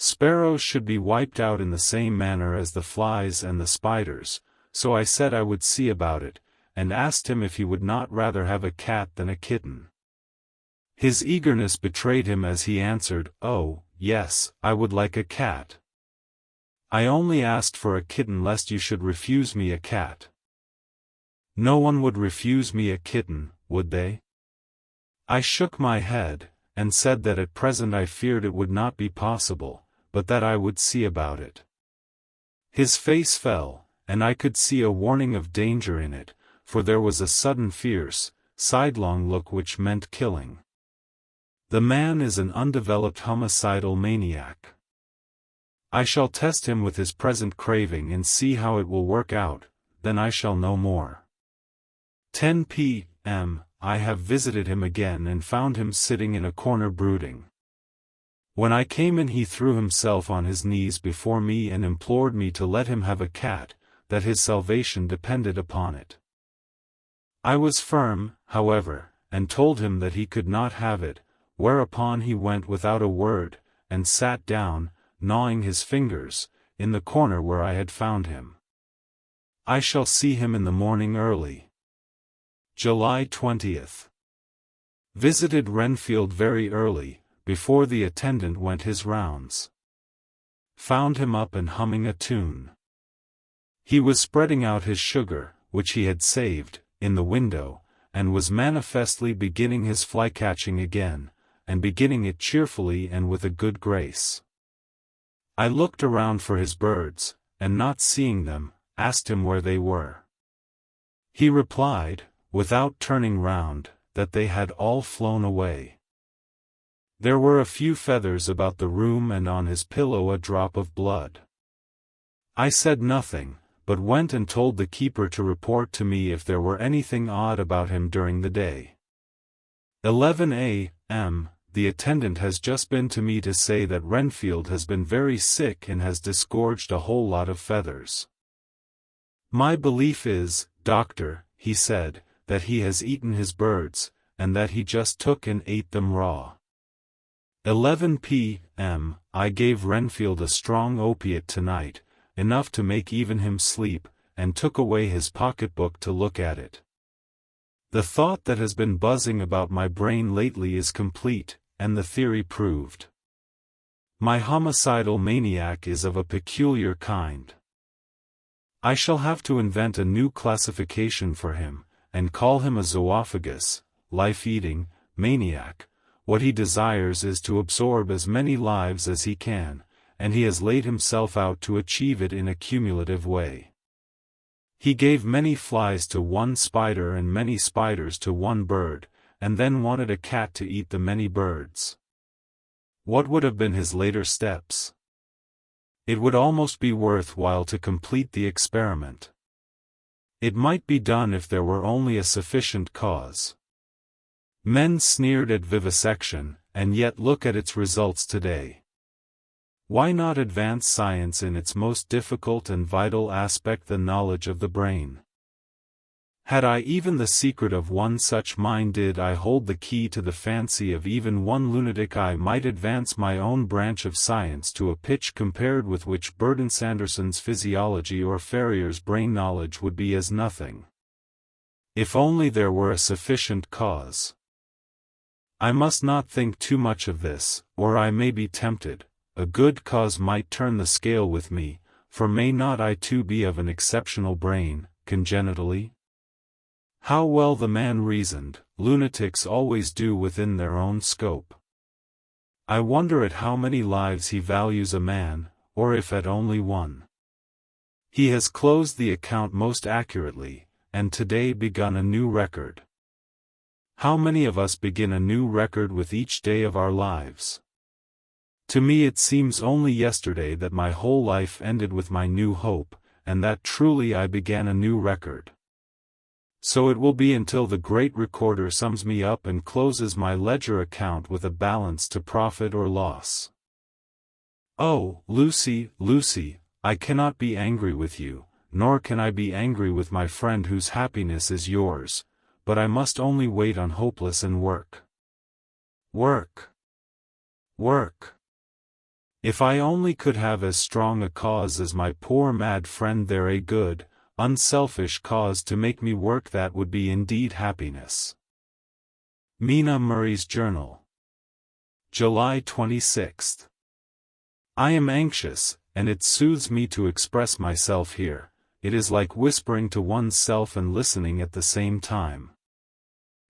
Sparrows should be wiped out in the same manner as the flies and the spiders, so I said I would see about it, and asked him if he would not rather have a cat than a kitten. His eagerness betrayed him as he answered, "Oh, yes, I would like a cat. I only asked for a kitten lest you should refuse me a cat." "No one would refuse me a kitten, would they?" I shook my head, and said that at present I feared it would not be possible, but that I would see about it. His face fell, and I could see a warning of danger in it, for there was a sudden fierce, sidelong look which meant killing. The man is an undeveloped homicidal maniac. I shall test him with his present craving and see how it will work out, then I shall know more. 10 p.m. I have visited him again and found him sitting in a corner brooding. When I came in he threw himself on his knees before me and implored me to let him have a cat, that his salvation depended upon it. I was firm, however, and told him that he could not have it, whereupon he went without a word, and sat down, gnawing his fingers, in the corner where I had found him. I shall see him in the morning early. July 20th. Visited Renfield very early, before the attendant went his rounds. Found him up and humming a tune. He was spreading out his sugar, which he had saved, in the window, and was manifestly beginning his fly-catching again, and beginning it cheerfully and with a good grace. I looked around for his birds, and not seeing them, asked him where they were. He replied, without turning round, that they had all flown away. There were a few feathers about the room and on his pillow a drop of blood. I said nothing, but went and told the keeper to report to me if there were anything odd about him during the day. 11 a.m. The attendant has just been to me to say that Renfield has been very sick and has disgorged a whole lot of feathers. "My belief is, doctor," he said, "that he has eaten his birds, and that he just took and ate them raw." 11 p.m. I gave Renfield a strong opiate tonight, enough to make even him sleep, and took away his pocketbook to look at it. The thought that has been buzzing about my brain lately is complete, and the theory proved. My homicidal maniac is of a peculiar kind. I shall have to invent a new classification for him, and call him a zoophagous, life-eating, maniac. What he desires is to absorb as many lives as he can, and he has laid himself out to achieve it in a cumulative way. He gave many flies to one spider and many spiders to one bird, and then wanted a cat to eat the many birds. What would have been his later steps? It would almost be worth while to complete the experiment. It might be done if there were only a sufficient cause. Men sneered at vivisection, and yet look at its results today. Why not advance science in its most difficult and vital aspect, the knowledge of the brain? Had I even the secret of one such mind, did I hold the key to the fancy of even one lunatic, I might advance my own branch of science to a pitch compared with which Burton Sanderson's physiology or Ferrier's brain knowledge would be as nothing. If only there were a sufficient cause. I must not think too much of this, or I may be tempted. A good cause might turn the scale with me, for may not I too be of an exceptional brain, congenitally? How well the man reasoned, lunatics always do within their own scope. I wonder at how many lives he values a man, or if at only one. He has closed the account most accurately, and today begun a new record. How many of us begin a new record with each day of our lives? To me it seems only yesterday that my whole life ended with my new hope, and that truly I began a new record. So it will be until the great recorder sums me up and closes my ledger account with a balance to profit or loss. Oh, Lucy, Lucy, I cannot be angry with you, nor can I be angry with my friend whose happiness is yours, but I must only wait on hopeless and work. Work. Work. If I only could have as strong a cause as my poor mad friend there, a good, unselfish cause to make me work, that would be indeed happiness. Mina Murray's Journal. July 26. I am anxious, and it soothes me to express myself here. It is like whispering to one's self and listening at the same time.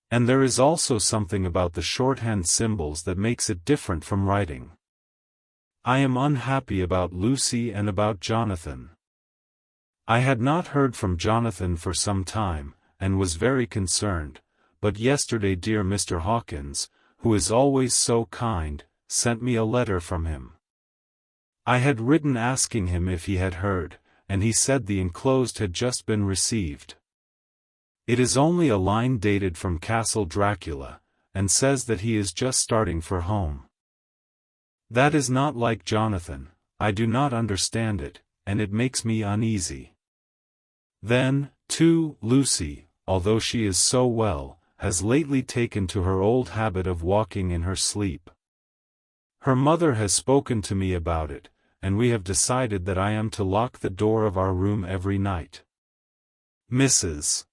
And there is also something about the shorthand symbols that makes it different from writing. I am unhappy about Lucy and about Jonathan. I had not heard from Jonathan for some time, and was very concerned, but yesterday dear Mr. Hawkins, who is always so kind, sent me a letter from him. I had written asking him if he had heard, and he said the enclosed had just been received. It is only a line dated from Castle Dracula, and says that he is just starting for home. That is not like Jonathan. I do not understand it, and it makes me uneasy. Then, too, Lucy, although she is so well, has lately taken to her old habit of walking in her sleep. Her mother has spoken to me about it, and we have decided that I am to lock the door of our room every night. Mrs.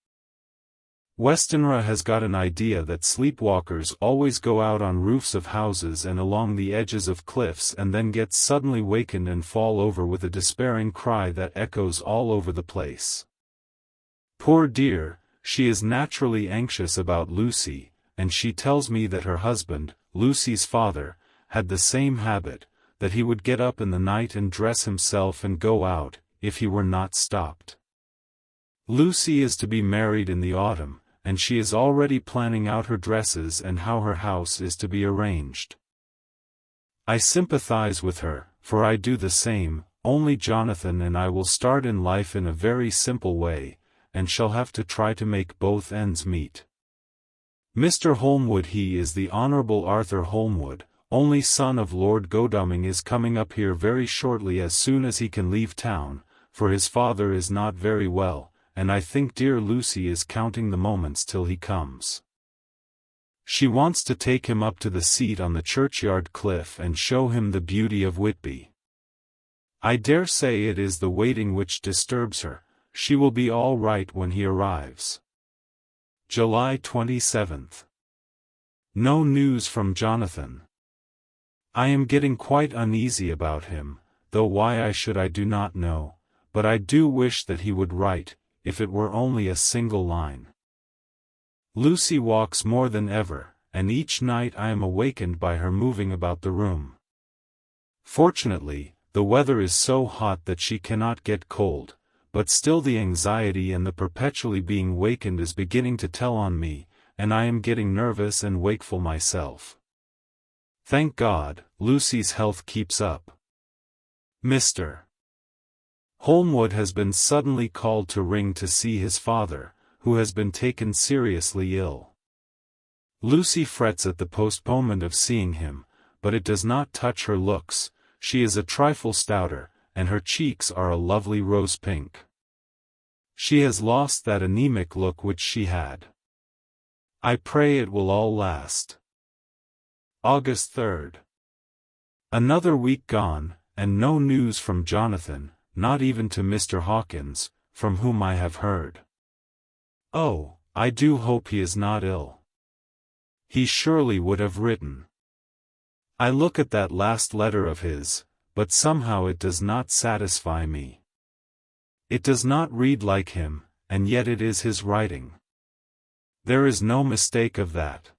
Westenra has got an idea that sleepwalkers always go out on roofs of houses and along the edges of cliffs and then get suddenly wakened and fall over with a despairing cry that echoes all over the place. Poor dear, she is naturally anxious about Lucy, and she tells me that her husband, Lucy's father, had the same habit, that he would get up in the night and dress himself and go out, if he were not stopped. Lucy is to be married in the autumn, and she is already planning out her dresses and how her house is to be arranged. I sympathize with her, for I do the same, only Jonathan and I will start in life in a very simple way, and shall have to try to make both ends meet. Mr. Holmwood, he is the Honourable Arthur Holmwood, only son of Lord Godalming, is coming up here very shortly as soon as he can leave town, for his father is not very well, and I think dear Lucy is counting the moments till he comes. She wants to take him up to the seat on the churchyard cliff and show him the beauty of Whitby. I dare say it is the waiting which disturbs her. She will be all right when he arrives. July 27. No news from Jonathan. I am getting quite uneasy about him, though why I should I do not know, but I do wish that he would write, if it were only a single line. Lucy walks more than ever, and each night I am awakened by her moving about the room. Fortunately, the weather is so hot that she cannot get cold, but still the anxiety and the perpetually being wakened is beginning to tell on me, and I am getting nervous and wakeful myself. Thank God, Lucy's health keeps up. Mr. Holmwood has been suddenly called to Ring to see his father, who has been taken seriously ill. Lucy frets at the postponement of seeing him, but it does not touch her looks. She is a trifle stouter, and her cheeks are a lovely rose pink. She has lost that anemic look which she had. I pray it will all last. August 3rd. Another week gone, and no news from Jonathan, not even to Mr. Hawkins, from whom I have heard. Oh, I do hope he is not ill. He surely would have written. I look at that last letter of his, but somehow it does not satisfy me. It does not read like him, and yet it is his writing. There is no mistake of that.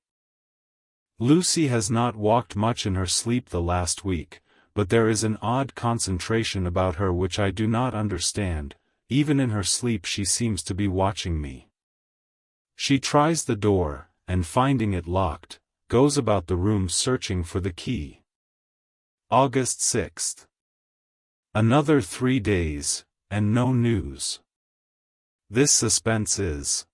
Lucy has not walked much in her sleep the last week, but there is an odd concentration about her which I do not understand. Even in her sleep she seems to be watching me. She tries the door, and finding it locked, goes about the room searching for the key. August 6th. Another 3 days, and no news. This suspense is